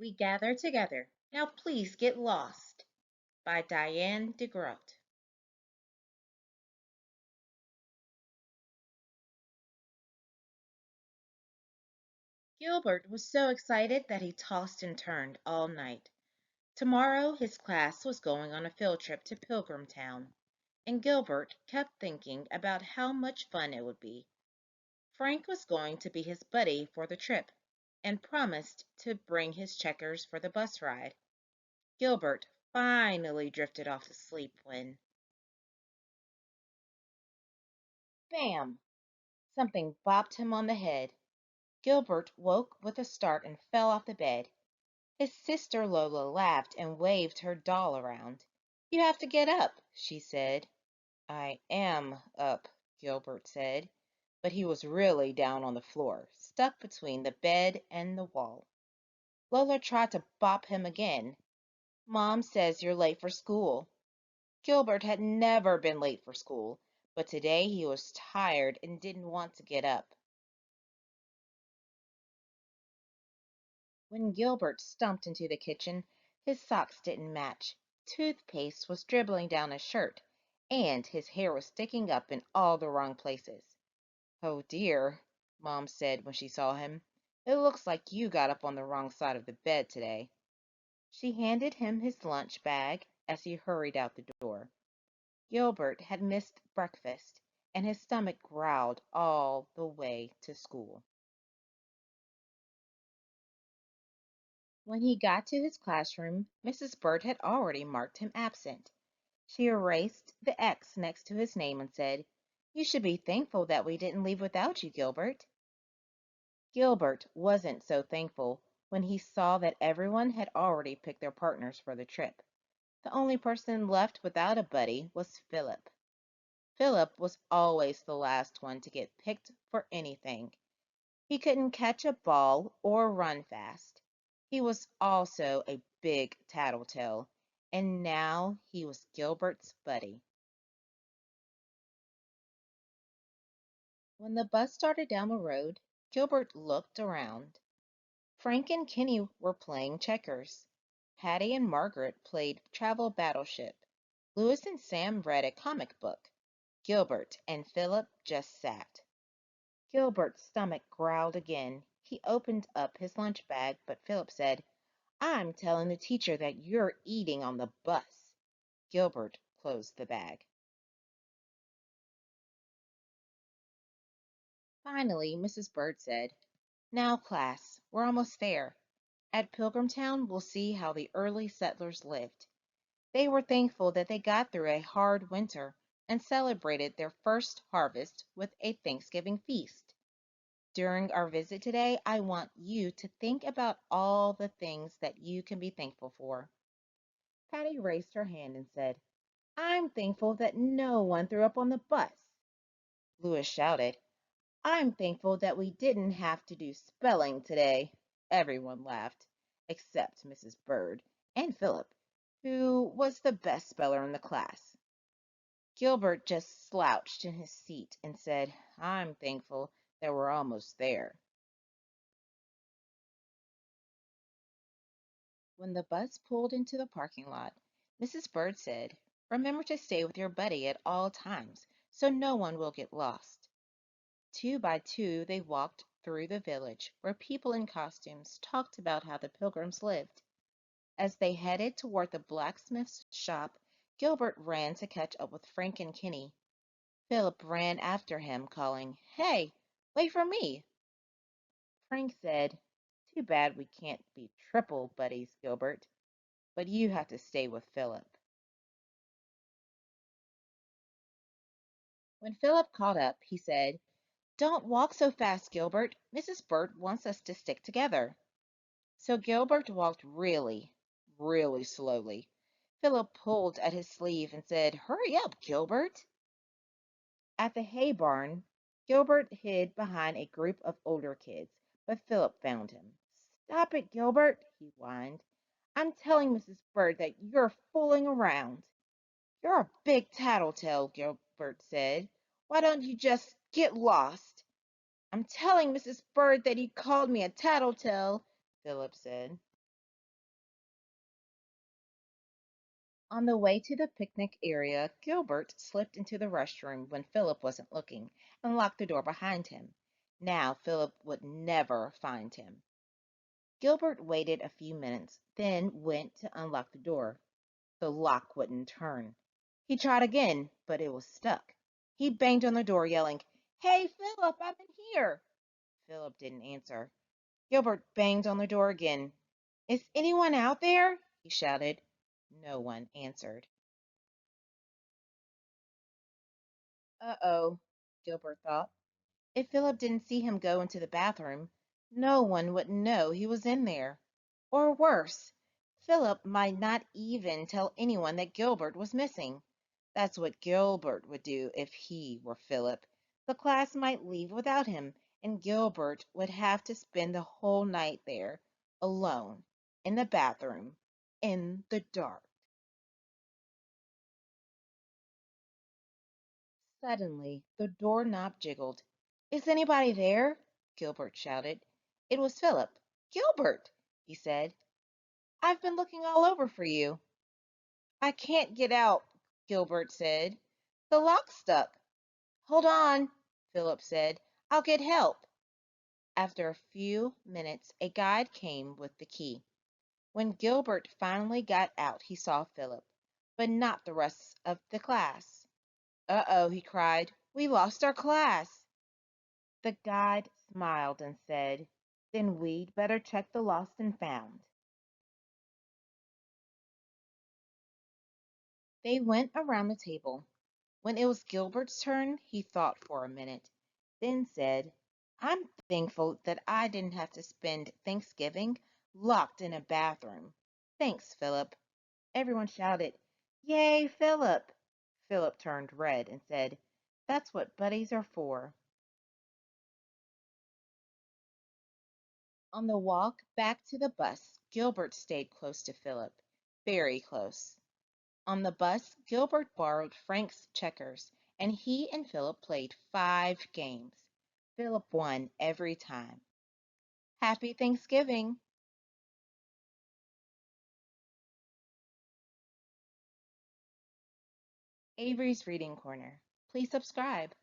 We gather together. Now please get lost by Diane deGroat. Gilbert was so excited that he tossed and turned all night. Tomorrow his class was going on a field trip to Pilgrim Town, and Gilbert kept thinking about how much fun it would be. Frank was going to be his buddy for the trip and promised to bring his checkers for the bus ride. Gilbert finally drifted off to sleep when, bam! Something bopped him on the head. Gilbert woke with a start and fell off the bed. His sister Lola laughed and waved her doll around. "You have to get up," she said. "I am up," Gilbert said, but he was really down on the floor, stuck between the bed and the wall. Lola tried to bop him again. "Mom says you're late for school." Gilbert had never been late for school, but today he was tired and didn't want to get up. When Gilbert stumped into the kitchen, his socks didn't match. Toothpaste was dribbling down his shirt, and his hair was sticking up in all the wrong places. "Oh dear," Mom said when she saw him. "It looks like you got up on the wrong side of the bed today." She handed him his lunch bag as he hurried out the door. Gilbert had missed breakfast, and his stomach growled all the way to school. When he got to his classroom, Mrs. Bird had already marked him absent. She erased the X next to his name and said, "You should be thankful that we didn't leave without you, Gilbert." Gilbert wasn't so thankful when he saw that everyone had already picked their partners for the trip. The only person left without a buddy was Philip. Philip was always the last one to get picked for anything. He couldn't catch a ball or run fast. He was also a big tattletale, and now he was Gilbert's buddy. When the bus started down the road, Gilbert looked around. Frank and Kenny were playing checkers. Patty and Margaret played Travel Battleship. Louis and Sam read a comic book. Gilbert and Philip just sat. Gilbert's stomach growled again. He opened up his lunch bag, but Philip said, "I'm telling the teacher that you're eating on the bus." Gilbert closed the bag. Finally, Mrs. Bird said, "Now, class, we're almost there. At Pilgrimtown, we'll see how the early settlers lived. They were thankful that they got through a hard winter and celebrated their first harvest with a Thanksgiving feast. During our visit today, I want you to think about all the things that you can be thankful for." Patty raised her hand and said, "I'm thankful that no one threw up on the bus." Louis shouted, "I'm thankful that we didn't have to do spelling today." Everyone laughed, except Mrs. Bird and Philip, who was the best speller in the class. Gilbert just slouched in his seat and said, "I'm thankful that we're almost there." When the bus pulled into the parking lot, Mrs. Bird said, "Remember to stay with your buddy at all times so no one will get lost." Two by two, they walked through the village where people in costumes talked about how the Pilgrims lived. As they headed toward the blacksmith's shop, Gilbert ran to catch up with Frank and Kenny. Philip ran after him, calling, "Hey, wait for me." Frank said, "Too bad we can't be triple buddies, Gilbert, but you have to stay with Philip." When Philip caught up, he said, "Don't walk so fast, Gilbert. Mrs. Bird wants us to stick together." So Gilbert walked really, really slowly. Philip pulled at his sleeve and said, "Hurry up, Gilbert." At the hay barn, Gilbert hid behind a group of older kids, but Philip found him. "Stop it, Gilbert," he whined. "I'm telling Mrs. Bird that you're fooling around." "You're a big tattletale," Gilbert said. "Why don't you just get lost?" "I'm telling Mrs. Bird that he called me a tattletale," Philip said. On the way to the picnic area, Gilbert slipped into the restroom when Philip wasn't looking and locked the door behind him. Now Philip would never find him. Gilbert waited a few minutes, then went to unlock the door. The lock wouldn't turn. He tried again, but it was stuck. He banged on the door, yelling, "Hey, Philip, I'm in here!" Philip didn't answer. Gilbert banged on the door again. "Is anyone out there?" he shouted. No one answered. Uh-oh, Gilbert thought. If Philip didn't see him go into the bathroom, no one would know he was in there. Or worse, Philip might not even tell anyone that Gilbert was missing. That's what Gilbert would do if he were Philip. The class might leave without him, and Gilbert would have to spend the whole night there, alone, in the bathroom, in the dark. Suddenly, the doorknob jiggled. "Is anybody there?" Gilbert shouted. It was Philip. "Gilbert," he said, "I've been looking all over for you." "I can't get out," Gilbert said. "The lock's stuck." "Hold on," Philip said. "I'll get help." After a few minutes, a guide came with the key. When Gilbert finally got out, he saw Philip, but not the rest of the class. "Uh-oh," he cried. "We lost our class." The guide smiled and said, "Then we'd better check the lost and found." They went around the table. When it was Gilbert's turn, he thought for a minute, then said, "I'm thankful that I didn't have to spend Thanksgiving locked in a bathroom." "Thanks, Philip." Everyone shouted, "Yay, Philip!" Philip turned red and said, "That's what buddies are for." On the walk back to the bus, Gilbert stayed close to Philip, very close. On the bus, Gilbert borrowed Frank's checkers, and he and Philip played 5 games. Philip won every time. Happy Thanksgiving! Avery's Reading Corner. Please subscribe.